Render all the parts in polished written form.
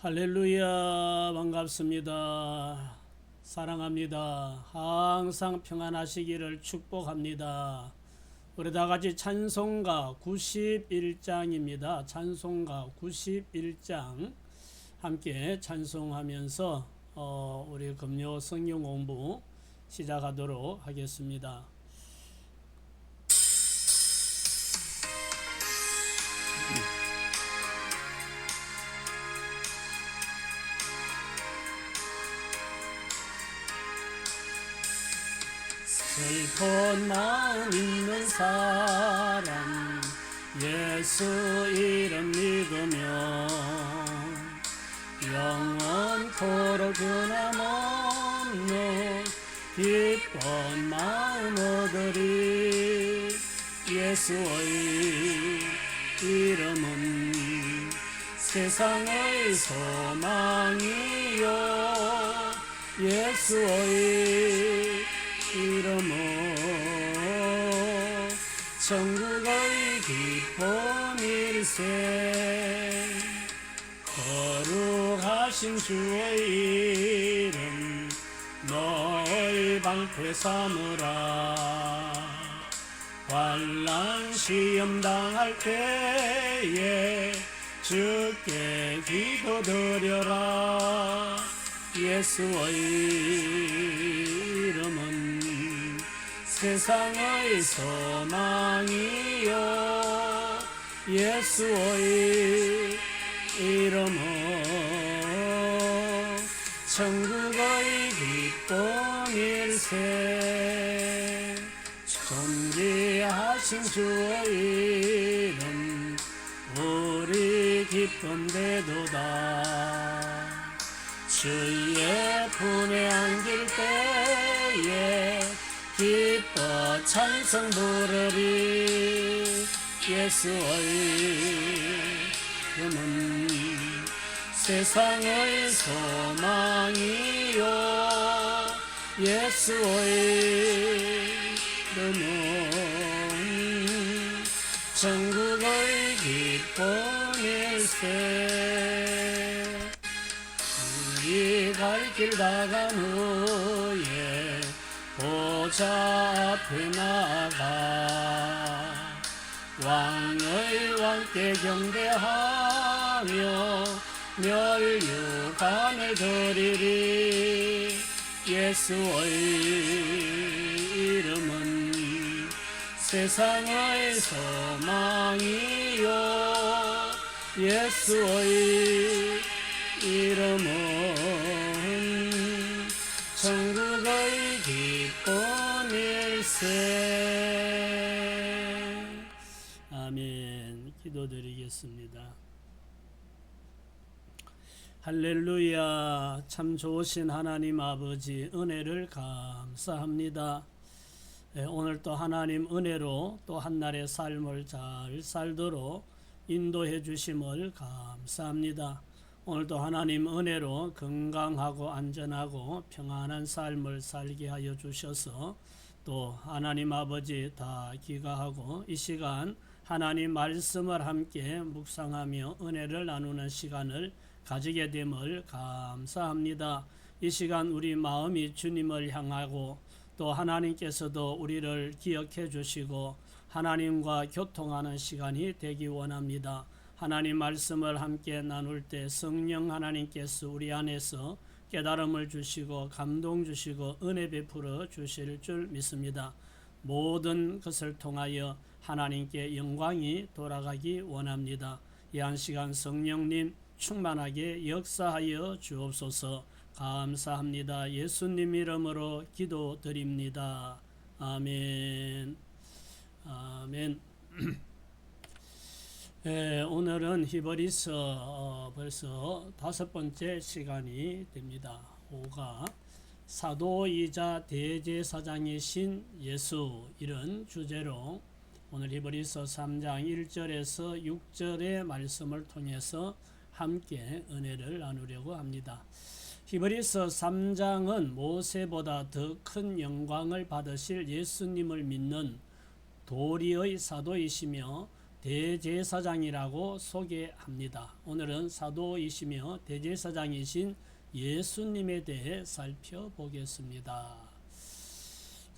할렐루야, 반갑습니다. 사랑합니다. 항상 평안하시기를 축복합니다. 우리 다 같이 찬송가 91장입니다. 찬송가 91장 함께 찬송하면서 우리 금요 성경 공부 시작하도록 하겠습니다. 슬픈 마음 있는 사람 예수 이름 믿으며 영원토록 변함없는 기쁜 마음 얻으리. 예수의 이름은 세상의 소망이요 예수의 이름은 천국의 기쁨일세. 거룩하신 주의 이름 너의 방패 삼으라. 환난 시험 당할 때에 주께 기도드려라. 예수의 이름은 세상의 소망이요 예수의 이름은 천국의 기쁨일세. 존귀하신 주의 이름 우리 기쁨 되도다. 주의 품에 안길 때에 기뻐 찬송 부르리. 예수의 이름은 세상의 소망이요 예수의 이름은 천국의 기쁨일세. 우리 갈 길 다간 후에 보좌 앞에 나가 왕의 왕께 경배하며 멸류관을 드리리. 예수의 이름은 세상의 소망이요 예수의 이름은 천국의 기쁨일세. 아멘. 기도드리겠습니다. 할렐루야. 참 좋으신 하나님 아버지 은혜를 감사합니다. 오늘 또 하나님 은혜로 또 한날의 삶을 잘 살도록 인도해 주심을 감사합니다. 오늘도 하나님 은혜로 건강하고 안전하고 평안한 삶을 살게 하여 주셔서 또 하나님 아버지 다 귀가하고 이 시간 하나님 말씀을 함께 묵상하며 은혜를 나누는 시간을 가지게 됨을 감사합니다. 이 시간 우리 마음이 주님을 향하고 또 하나님께서도 우리를 기억해 주시고 하나님과 교통하는 시간이 되기 원합니다. 하나님 말씀을 함께 나눌 때 성령 하나님께서 우리 안에서 깨달음을 주시고 감동 주시고 은혜 베풀어 주실 줄 믿습니다. 모든 것을 통하여 하나님께 영광이 돌아가기 원합니다. 이 한 시간 성령님 충만하게 역사하여 주옵소서. 감사합니다. 예수님 이름으로 기도드립니다. 아멘. 아멘. 오늘은 히브리서 벌써 5번째 시간이 됩니다. 5가 사도이자 대제사장이신 예수 이런 주제로 오늘 히브리서 3장 1절에서 6절의 말씀을 통해서 함께 은혜를 나누려고 합니다. 히브리서 3장은 모세보다 더 큰 영광을 받으실 예수님을 믿는 도리의 사도이시며 대제사장이라고 소개합니다. 오늘은 사도이시며 대제사장이신 예수님에 대해 살펴보겠습니다.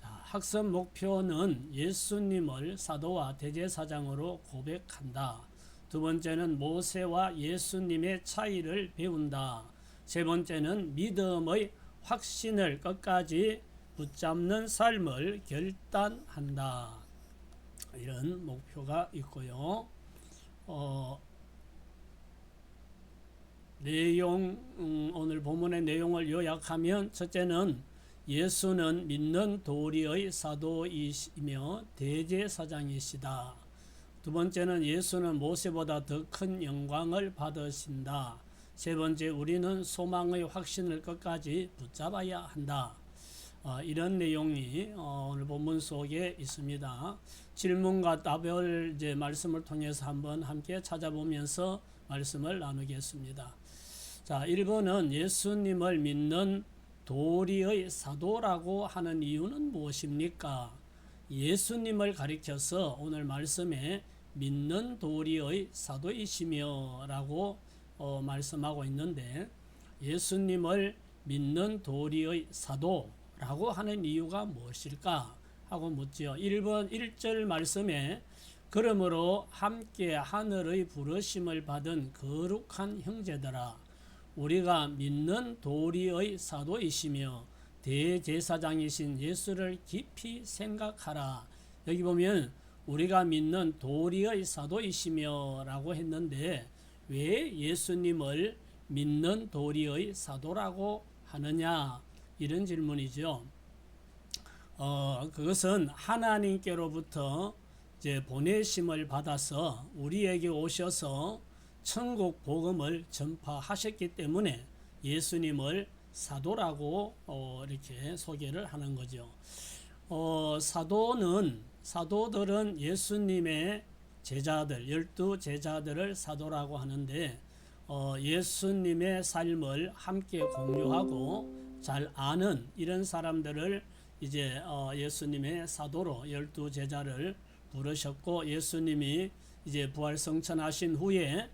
자, 학습 목표는 예수님을 사도와 대제사장으로 고백한다. 두 번째는 모세와 예수님의 차이를 배운다. 세 번째는 믿음의 확신을 끝까지 붙잡는 삶을 결단한다. 이런 목표가 있고요. 오늘 본문의 내용을 요약하면, 첫째는 예수는 믿는 도리의 사도이시며 대제사장이시다. 두 번째는 예수는 모세보다 더 큰 영광을 받으신다. 세 번째, 우리는 소망의 확신을 끝까지 붙잡아야 한다. 이런 내용이 오늘 본문 속에 있습니다. 질문과 답을 말씀을 통해서 한번 함께 찾아보면서 말씀을 나누겠습니다. 자, 1번은 예수님을 믿는 도리의 사도라고 하는 이유는 무엇입니까? 예수님을 가리켜서 오늘 말씀에 믿는 도리의 사도이시며 라고 말씀하고 있는데, 예수님을 믿는 도리의 사도라고 하는 이유가 무엇일까 하고 묻지요. 1번 1절 말씀에 그러므로 함께 하늘의 부르심을 받은 거룩한 형제들아, 우리가 믿는 도리의 사도이시며 대제사장이신 예수를 깊이 생각하라. 여기 보면 우리가 믿는 도리의 사도이시며 라고 했는데, 왜 예수님을 믿는 도리의 사도라고 하느냐, 이런 질문이죠. 그것은 하나님께로부터 보내심을 받아서 우리에게 오셔서 천국 복음을 전파하셨기 때문에 예수님을 사도라고 이렇게 소개를 하는 거죠. 사도들은 예수님의 제자들, 12 제자들을 사도라고 하는데, 예수님의 삶을 함께 공유하고 잘 아는 이런 사람들을 예수님의 사도로 12 제자를 부르셨고, 예수님이 부활 성천하신 후에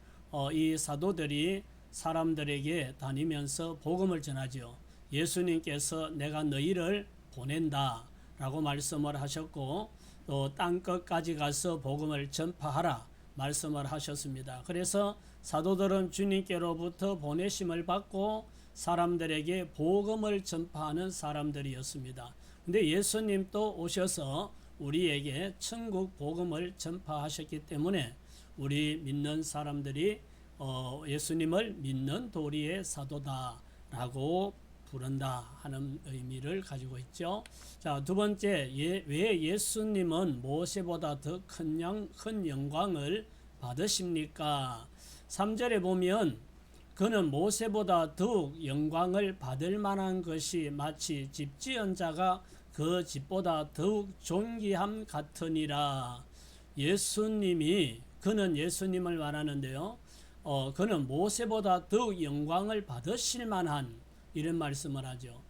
이 사도들이 사람들에게 다니면서 복음을 전하죠. 예수님께서 내가 너희를 보낸다 라고 말씀을 하셨고, 또 땅끝까지 가서 복음을 전파하라 말씀을 하셨습니다. 그래서 사도들은 주님께로부터 보내심을 받고 사람들에게 복음을 전파하는 사람들이었습니다. 근데 예수님도 오셔서 우리에게 천국 복음을 전파하셨기 때문에 우리 믿는 사람들이 예수님을 믿는 도리의 사도다라고 부른다 하는 의미를 가지고 있죠. 자, 두 번째, 왜 예수님은 모세보다 더 큰 영광을 받으십니까? 3절에 보면 그는 모세보다 더욱 영광을 받을 만한 것이 마치 집 지은 자가 그 집보다 더욱 존귀함 같으니라. 그는 예수님을 말하는데요. 그는 모세보다 더욱 영광을 받으실 만한, 이런 말씀을 하죠.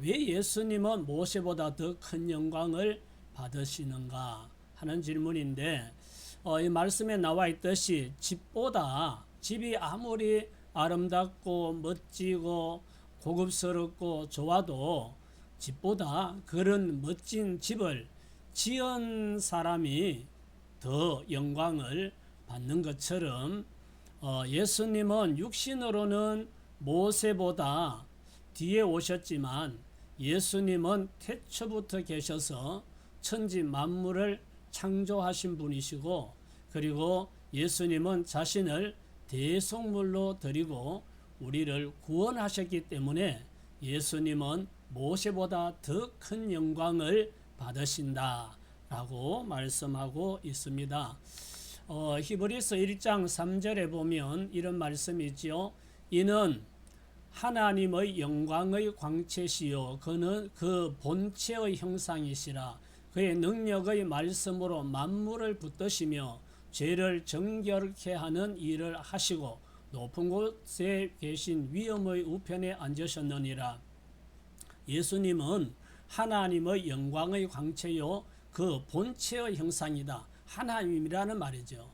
왜 예수님은 모세보다 더 큰 영광을 받으시는가 하는 질문인데, 이 말씀에 나와 있듯이 집이 아무리 아름답고 멋지고 고급스럽고 좋아도 집보다 그런 멋진 집을 지은 사람이 더 영광을 받는 것처럼, 예수님은 육신으로는 모세보다 뒤에 오셨지만 예수님은 태초부터 계셔서 천지 만물을 창조하신 분이시고, 그리고 예수님은 자신을 대속물로 드리고 우리를 구원하셨기 때문에 예수님은 모세보다 더 큰 영광을 받으신다 라고 말씀하고 있습니다. 히브리서 1장 3절에 보면 이런 말씀이 있죠. 이는 하나님의 영광의 광채시요 그는 그 본체의 형상이시라. 그의 능력의 말씀으로 만물을 붙드시며 죄를 정결케 하는 일을 하시고 높은 곳에 계신 위엄의 우편에 앉으셨느니라. 예수님은 하나님의 영광의 광채요 그 본체의 형상이다. 하나님이라는 말이죠.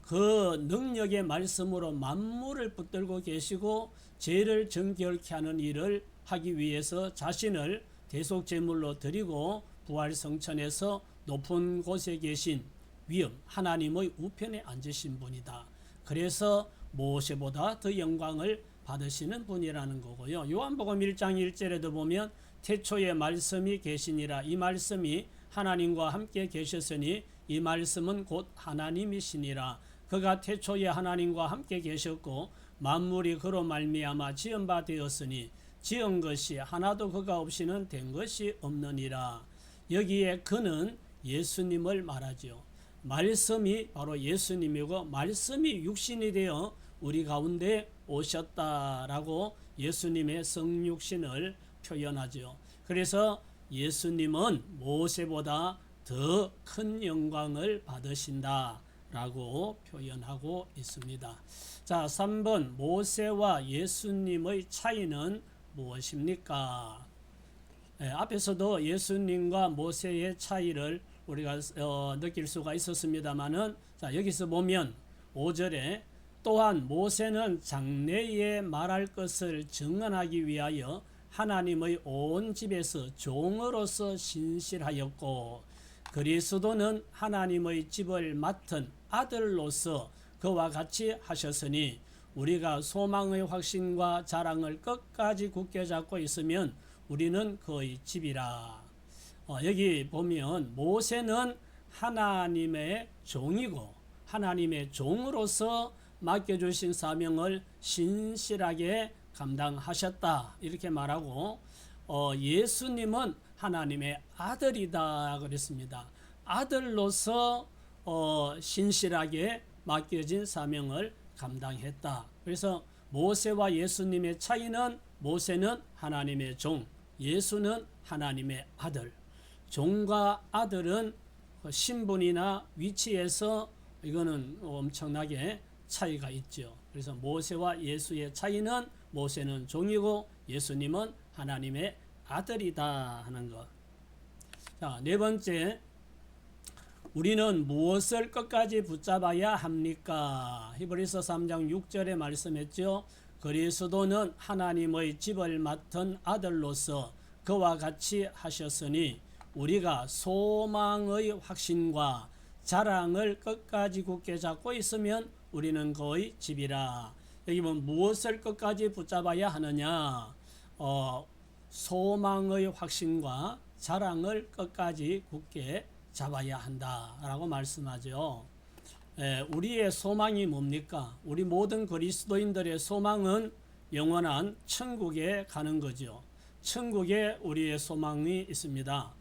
그 능력의 말씀으로 만물을 붙들고 계시고 죄를 정결케 하는 일을 하기 위해서 자신을 대속제물로 드리고 부활성천에서 높은 곳에 계신 위엄 하나님의 우편에 앉으신 분이다. 그래서 모세보다 더 영광을 받으시는 분이라는 거고요. 요한복음 1장 1절에도 보면 태초에 말씀이 계시니라. 이 말씀이 하나님과 함께 계셨으니 이 말씀은 곧 하나님이시니라. 그가 태초에 하나님과 함께 계셨고 만물이 그로 말미암아 지은 바 되었으니 지은 것이 하나도 그가 없이는 된 것이 없느니라. 여기에 그는 예수님을 말하죠. 말씀이 바로 예수님이고 말씀이 육신이 되어 우리 가운데 오셨다라고 예수님의 성육신을 표현하죠. 그래서 예수님은 모세보다 더 큰 영광을 받으신다라고 표현하고 있습니다. 자, 3번 모세와 예수님의 차이는 무엇입니까? 앞에서도 예수님과 모세의 차이를 우리가 느낄 수가 있었습니다만은, 자, 여기서 보면 5절에 또한 모세는 장래에 말할 것을 증언하기 위하여 하나님의 온 집에서 종으로서 신실하였고 그리스도는 하나님의 집을 맡은 아들로서 그와 같이 하셨으니 우리가 소망의 확신과 자랑을 끝까지 굳게 잡고 있으면 우리는 그의 집이라. 여기 보면 모세는 하나님의 종이고 하나님의 종으로서 맡겨주신 사명을 신실하게 감당하셨다 이렇게 말하고, 예수님은 하나님의 아들이다 그랬습니다. 아들로서 신실하게 맡겨진 사명을 감당했다. 그래서 모세와 예수님의 차이는 모세는 하나님의 종, 예수는 하나님의 아들. 종과 아들은 신분이나 위치에서 이거는 엄청나게 차이가 있죠. 그래서 모세와 예수의 차이는 모세는 종이고 예수님은 하나님의 아들이다 하는 것. 자, 네 번째, 우리는 무엇을 끝까지 붙잡아야 합니까? 히브리서 3장 6절에 말씀했죠. 그리스도는 하나님의 집을 맡은 아들로서 그와 같이 하셨으니 우리가 소망의 확신과 자랑을 끝까지 굳게 잡고 있으면 우리는 그의 집이라. 여기 보면 무엇을 끝까지 붙잡아야 하느냐? 소망의 확신과 자랑을 끝까지 굳게 잡아야 한다라고 말씀하죠. 우리의 소망이 뭡니까? 우리 모든 그리스도인들의 소망은 영원한 천국에 가는 거죠. 천국에 우리의 소망이 있습니다.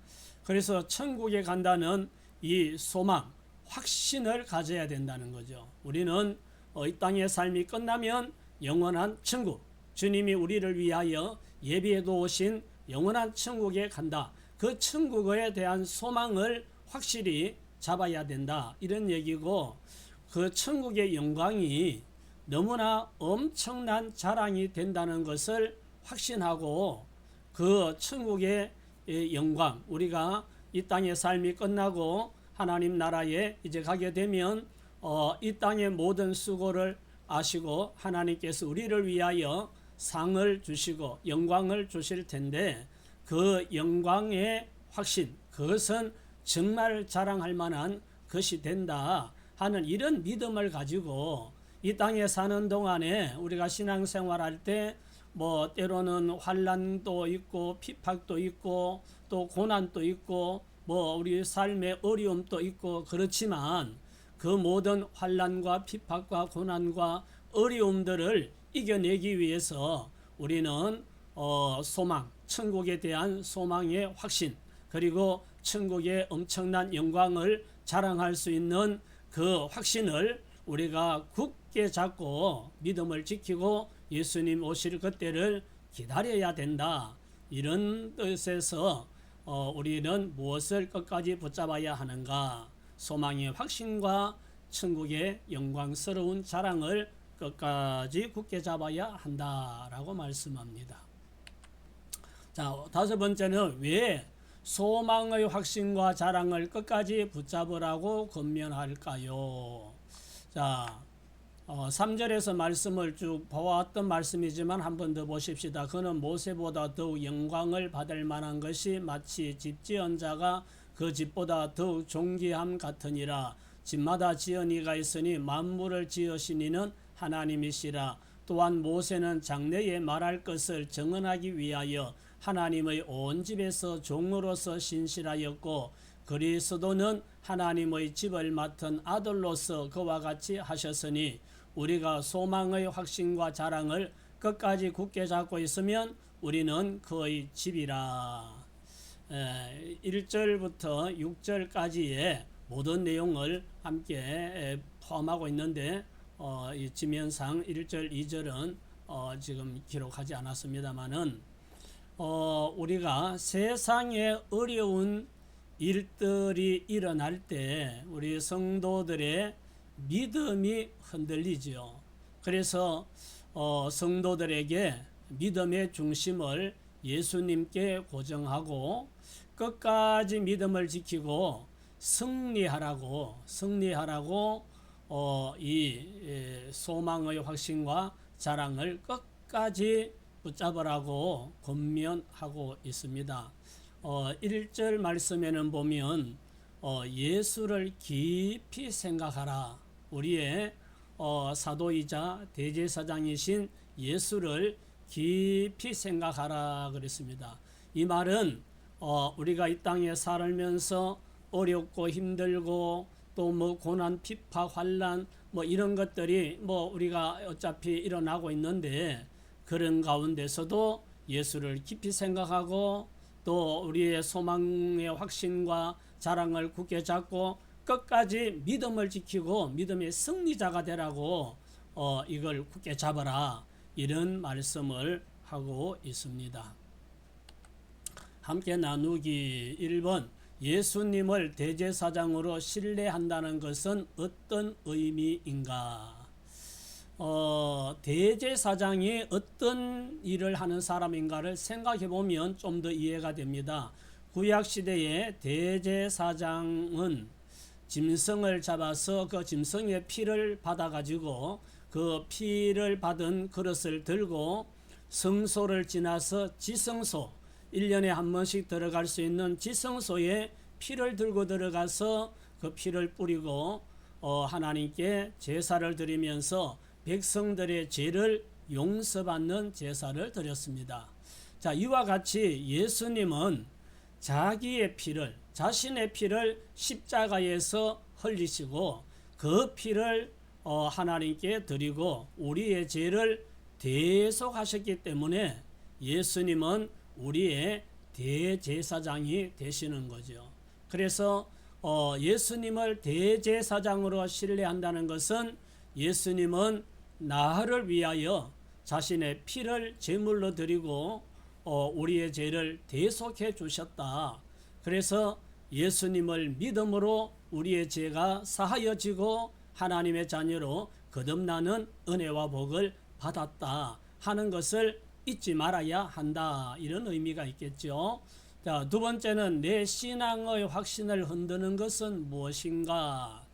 그래서 천국에 간다는 이 소망, 확신을 가져야 된다는 거죠. 우리는 이 땅의 삶이 끝나면 영원한 천국, 주님이 우리를 위하여 예비해 놓으신 영원한 천국에 간다. 그 천국에 대한 소망을 확실히 잡아야 된다 이런 얘기고, 그 천국의 영광이 너무나 엄청난 자랑이 된다는 것을 확신하고 그 천국의 영광, 우리가 이 땅의 삶이 끝나고 하나님 나라에 이제 가게 되면 이 땅의 모든 수고를 아시고 하나님께서 우리를 위하여 상을 주시고 영광을 주실 텐데 그 영광의 확신, 그것은 정말 자랑할 만한 것이 된다 하는 이런 믿음을 가지고 이 땅에 사는 동안에 우리가 신앙생활할 때 뭐 때로는 환난도 있고 핍박도 있고 또 고난도 있고 뭐 우리 삶의 어려움도 있고 그렇지만 그 모든 환난과 핍박과 고난과 어려움들을 이겨내기 위해서 우리는 소망, 천국에 대한 소망의 확신, 그리고 천국의 엄청난 영광을 자랑할 수 있는 그 확신을 우리가 굳게 잡고 믿음을 지키고 예수님 오실 그때를 기다려야 된다. 이런 뜻에서 우리는 무엇을 끝까지 붙잡아야 하는가? 소망의 확신과 천국의 영광스러운 자랑을 끝까지 굳게 잡아야 한다라고 말씀합니다. 자, 다섯 번째는 왜 소망의 확신과 자랑을 끝까지 붙잡으라고 권면할까요? 자, 3절에서 말씀을 쭉 보았던 말씀이지만 한 번 더 보십시다. 그는 모세보다 더욱 영광을 받을 만한 것이 마치 집 지은 자가 그 집보다 더욱 존귀함 같으니라. 집마다 지은 이가 있으니 만물을 지으신 이는 하나님이시라. 또한 모세는 장래에 말할 것을 정언하기 위하여 하나님의 온 집에서 종으로서 신실하였고, 그리스도는 하나님의 집을 맡은 아들로서 그와 같이 하셨으니 우리가 소망의 확신과 자랑을 끝까지 굳게 잡고 있으면 우리는 그의 집이라. 1절부터 6절까지의 모든 내용을 함께 포함하고 있는데 이 지면상 1절, 2절은 지금 기록하지 않았습니다만은 우리가 세상에 어려운 일들이 일어날 때 우리 성도들의 믿음이 흔들리지요. 그래서 성도들에게 믿음의 중심을 예수님께 고정하고 끝까지 믿음을 지키고 승리하라고 이 소망의 확신과 자랑을 끝까지 붙잡으라고 권면하고 있습니다. 1절 말씀에는 보면 예수를 깊이 생각하라. 우리의 사도이자 대제사장이신 예수를 깊이 생각하라 그랬습니다. 이 말은 우리가 이 땅에 살면서 어렵고 힘들고 또 뭐 고난, 핍박, 환난 뭐 이런 것들이 뭐 우리가 어차피 일어나고 있는데, 그런 가운데서도 예수를 깊이 생각하고 또 우리의 소망의 확신과 자랑을 굳게 잡고 끝까지 믿음을 지키고 믿음의 승리자가 되라고 이걸 굳게 잡아라, 이런 말씀을 하고 있습니다. 함께 나누기 1번, 예수님을 대제사장으로 신뢰한다는 것은 어떤 의미인가? 대제사장이 어떤 일을 하는 사람인가를 생각해 보면 좀 더 이해가 됩니다. 구약시대의 대제사장은 짐승을 잡아서 그 짐승의 피를 받아가지고 그 피를 받은 그릇을 들고 성소를 지나서 지성소, 1년에 한 번씩 들어갈 수 있는 지성소에 피를 들고 들어가서 그 피를 뿌리고 하나님께 제사를 드리면서 백성들의 죄를 용서받는 제사를 드렸습니다. 자, 이와 같이 예수님은 자신의 피를 십자가에서 흘리시고 그 피를 하나님께 드리고 우리의 죄를 대속하셨기 때문에 예수님은 우리의 대제사장이 되시는 거죠. 그래서 예수님을 대제사장으로 신뢰한다는 것은 예수님은 나를 위하여 자신의 피를 제물로 드리고 우리의 죄를 대속해 주셨다. 그래서 예수님을 믿음으로 우리의 죄가 사하여지고 하나님의 자녀로 거듭나는 은혜와 복을 받았다 하는 것을 잊지 말아야 한다, 이런 의미가 있겠죠. 자, 두 번째는 내 신앙의 확신을 흔드는 것은 무엇인가?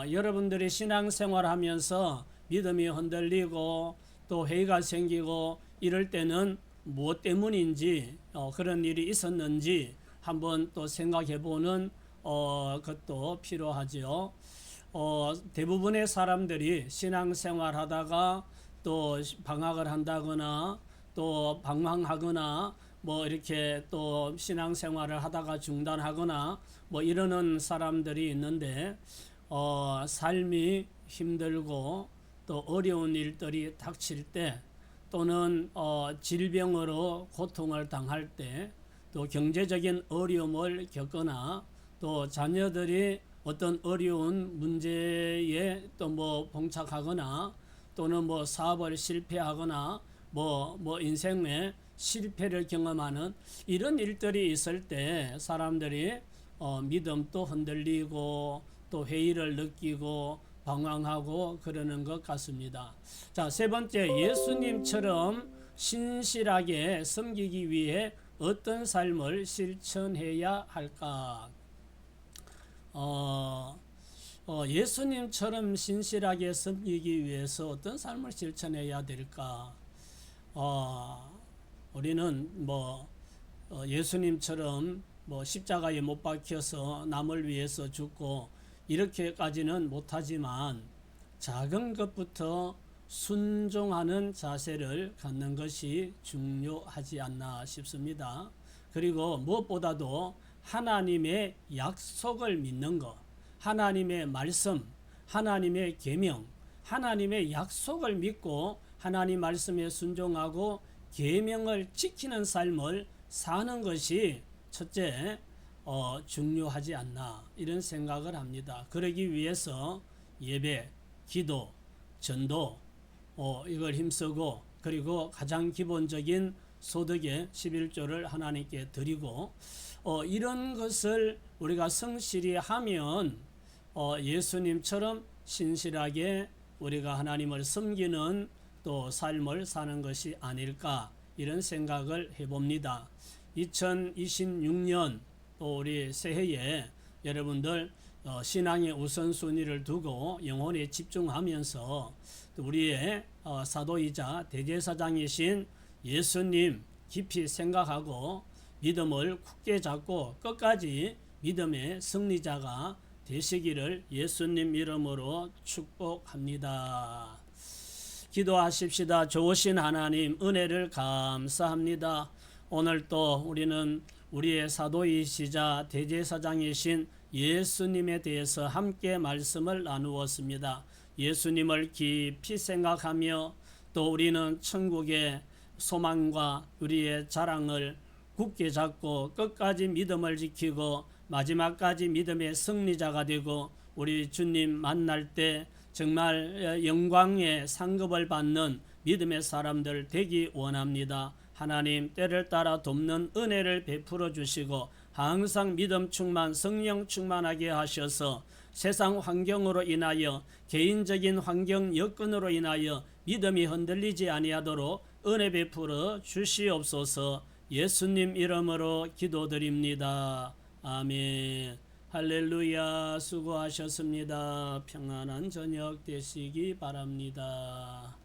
여러분들이 신앙생활 하면서 믿음이 흔들리고 또 회의가 생기고 이럴 때는 무엇 때문인지 그런 일이 있었는지 한번 또 생각해 보는 것도 필요하죠. 대부분의 사람들이 신앙생활 하다가 또 방학을 한다거나 또 방황하거나 뭐 이렇게 또 신앙생활을 하다가 중단하거나 뭐 이러는 사람들이 있는데 삶이 힘들고 또 어려운 일들이 닥칠 때 또는 질병으로 고통을 당할 때 또 경제적인 어려움을 겪거나 또 자녀들이 어떤 어려운 문제에 또 뭐 봉착하거나 또는 뭐 사업을 실패하거나 뭐 인생의 실패를 경험하는 이런 일들이 있을 때 사람들이 믿음도 흔들리고 또 회의를 느끼고 방황하고 그러는 것 같습니다. 자, 세 번째, 예수님처럼 신실하게 섬기기 위해 어떤 삶을 실천해야 할까? 예수님처럼 신실하게 섬기기 위해서 어떤 삶을 실천해야 될까? 우리는 예수님처럼 십자가에 못 박혀서 남을 위해서 죽고 이렇게까지는 못하지만 작은 것부터 순종하는 자세를 갖는 것이 중요하지 않나 싶습니다. 그리고 무엇보다도 하나님의 약속을 믿는 것, 하나님의 말씀, 하나님의 계명, 하나님의 약속을 믿고 하나님 말씀에 순종하고 계명을 지키는 삶을 사는 것이 첫째 중요하지 않나 이런 생각을 합니다. 그러기 위해서 예배, 기도, 전도 이걸 힘쓰고 그리고 가장 기본적인 소득의 11조를 하나님께 드리고 이런 것을 우리가 성실히 하면 예수님처럼 신실하게 우리가 하나님을 섬기는 또 삶을 사는 것이 아닐까 이런 생각을 해봅니다. 2026년 또 우리 새해에 여러분들 신앙의 우선순위를 두고 영혼에 집중하면서 또 우리의 사도이자 대제사장이신 예수님 깊이 생각하고 믿음을 굳게 잡고 끝까지 믿음의 승리자가 되시기를 예수님 이름으로 축복합니다. 기도하십시다. 좋으신 하나님 은혜를 감사합니다. 오늘 또 우리는 우리의 사도이시자 대제사장이신 예수님에 대해서 함께 말씀을 나누었습니다. 예수님을 깊이 생각하며 또 우리는 천국의 소망과 우리의 자랑을 굳게 잡고 끝까지 믿음을 지키고 마지막까지 믿음의 승리자가 되고 우리 주님 만날 때 정말 영광의 상급을 받는 믿음의 사람들 되기 원합니다. 하나님 때를 따라 돕는 은혜를 베풀어 주시고 항상 믿음 충만 성령 충만하게 하셔서 세상 환경으로 인하여 개인적인 환경 여건으로 인하여 믿음이 흔들리지 아니하도록 은혜 베풀어 주시옵소서. 예수님 이름으로 기도드립니다. 아멘. 할렐루야. 수고하셨습니다. 평안한 저녁 되시기 바랍니다.